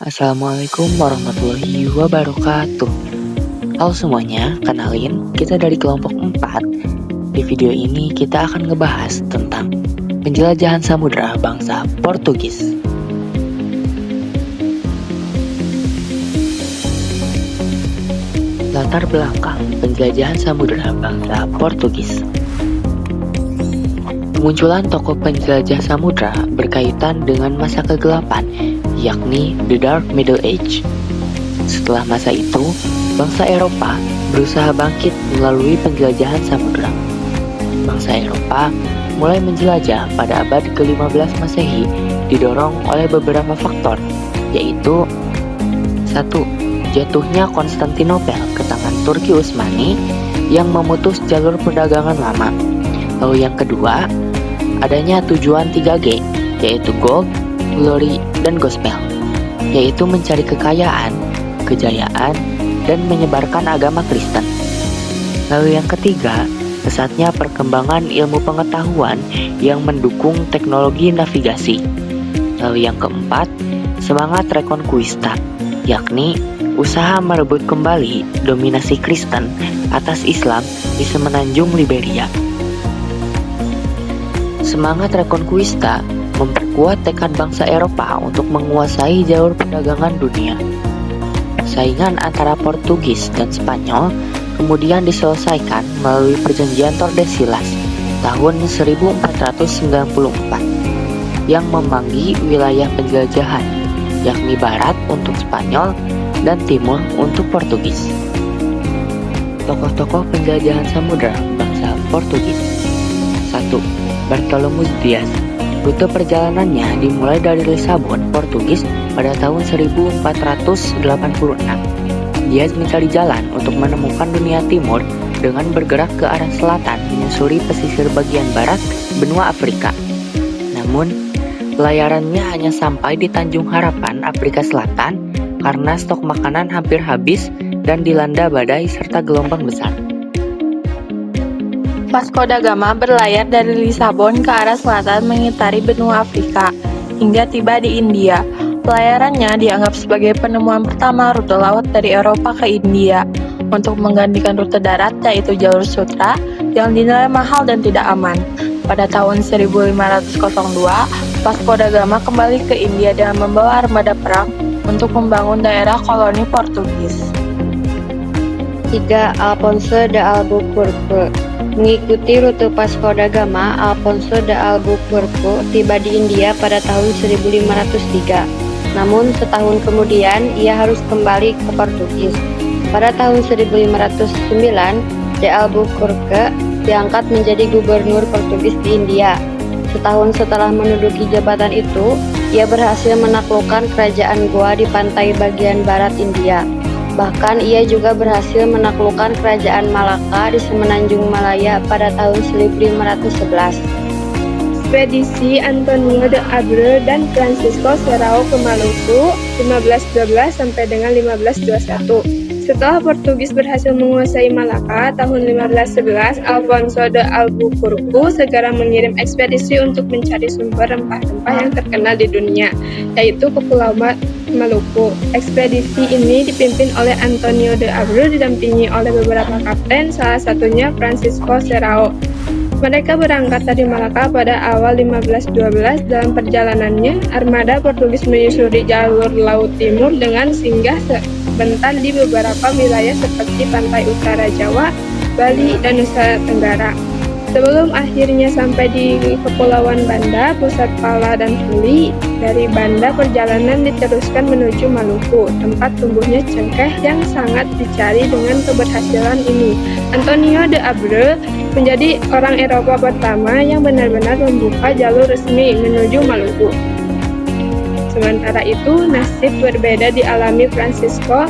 Assalamualaikum warahmatullahi wabarakatuh. Halo semuanya, kenalin kita dari kelompok 4. Di video ini kita akan ngebahas tentang penjelajahan samudra bangsa Portugis. Latar belakang penjelajahan samudra bangsa Portugis. Kemunculan tokoh penjelajah samudra berkaitan dengan masa kegelapan, yakni The Dark Middle Age. Setelah masa itu, bangsa Eropa berusaha bangkit melalui penjelajahan samudra. Bangsa Eropa mulai menjelajah pada abad ke-15 Masehi didorong oleh beberapa faktor, yaitu 1. Jatuhnya Konstantinopel ke tangan Turki Utsmani yang memutus jalur perdagangan lama. Lalu yang kedua, adanya tujuan 3G, yaitu Gold, Glory, dan Gospel, yaitu mencari kekayaan, kejayaan, dan menyebarkan agama Kristen. Lalu yang ketiga, pesatnya perkembangan ilmu pengetahuan yang mendukung teknologi navigasi. Lalu yang keempat, semangat Reconquista, yakni usaha merebut kembali dominasi Kristen atas Islam di semenanjung Liberia. Semangat Reconquista memperkuat tekad bangsa Eropa untuk menguasai jalur perdagangan dunia. Saingan antara Portugis dan Spanyol kemudian diselesaikan melalui perjanjian Tordesillas tahun 1494 yang membagi wilayah penjelajahan, yakni barat untuk Spanyol dan timur untuk Portugis. Tokoh-tokoh penjelajahan samudra bangsa Portugis. 1. Bartolomeu Dias. Rute perjalanannya dimulai dari Lisabon, Portugis pada tahun 1486. Dias mencari jalan untuk menemukan dunia timur dengan bergerak ke arah selatan menyusuri pesisir bagian barat benua Afrika. Namun, pelayarannya hanya sampai di Tanjung Harapan, Afrika Selatan karena stok makanan hampir habis dan dilanda badai serta gelombang besar. Vasco da Gama berlayar dari Lisabon ke arah selatan mengitari benua Afrika hingga tiba di India. Pelayarannya dianggap sebagai penemuan pertama rute laut dari Eropa ke India untuk menggantikan rute darat, yaitu jalur sutra yang dinilai mahal dan tidak aman. Pada tahun 1502, Vasco da Gama kembali ke India dan membawa armada perang untuk membangun daerah koloni Portugis. 3. Alfonso de Albuquerque. Mengikuti rute Vasco da Gama, Alfonso de Albuquerque tiba di India pada tahun 1503. Namun setahun kemudian ia harus kembali ke Portugis. Pada tahun 1509, de Albuquerque diangkat menjadi gubernur Portugis di India. Setahun setelah menduduki jabatan itu, ia berhasil menaklukkan kerajaan Goa di pantai bagian barat India. Bahkan ia juga berhasil menaklukkan kerajaan Malaka di semenanjung Malaya pada tahun 1511. Ekspedisi Antonio de Abreu dan Francisco Serrao ke Maluku 1512 sampai dengan 1521. Setelah Portugis berhasil menguasai Malaka tahun 1511, Alfonso de Albuquerque segera mengirim ekspedisi untuk mencari sumber rempah-rempah yang terkenal di dunia, yaitu ke Pulau Maluku. Ekspedisi ini dipimpin oleh Antonio de Abreu didampingi oleh beberapa kapten, salah satunya Francisco Serrao. Mereka berangkat dari Malaka pada awal 1512. Dalam perjalanannya, armada Portugis menyusuri jalur laut timur dengan singgah sebentar di beberapa wilayah seperti pantai utara Jawa, Bali, dan Nusa Tenggara. Sebelum akhirnya sampai di Kepulauan Banda, pusat pala dan tuli. Dari Banda, perjalanan diteruskan menuju Maluku, tempat tumbuhnya cengkeh yang sangat dicari. Dengan keberhasilan ini, Antonio de Abreu menjadi orang Eropa pertama yang benar-benar membuka jalur resmi menuju Maluku. Sementara itu, nasib berbeda dialami Francisco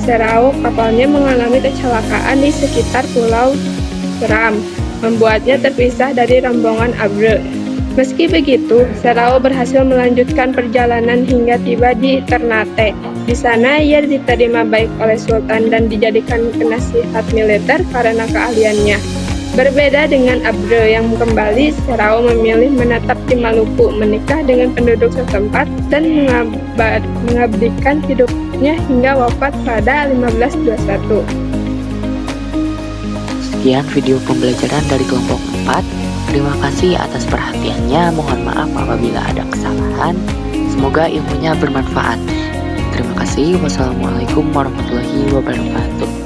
Serrao. Kapalnya mengalami kecelakaan di sekitar Pulau Seram, membuatnya terpisah dari rombongan Abreu. Meski begitu, Serrao berhasil melanjutkan perjalanan hingga tiba di Ternate. Di sana ia diterima baik oleh Sultan dan dijadikan penasihat militer karena keahliannya. Berbeda dengan Abre yang kembali, Serau memilih menetap di Maluku, menikah dengan penduduk setempat, dan mengabdikan hidupnya hingga wafat pada 1521. Sekian video pembelajaran dari kelompok 4. Terima kasih atas perhatiannya. Mohon maaf apabila ada kesalahan. Semoga ilmunya bermanfaat. Terima kasih. Wassalamualaikum warahmatullahi wabarakatuh.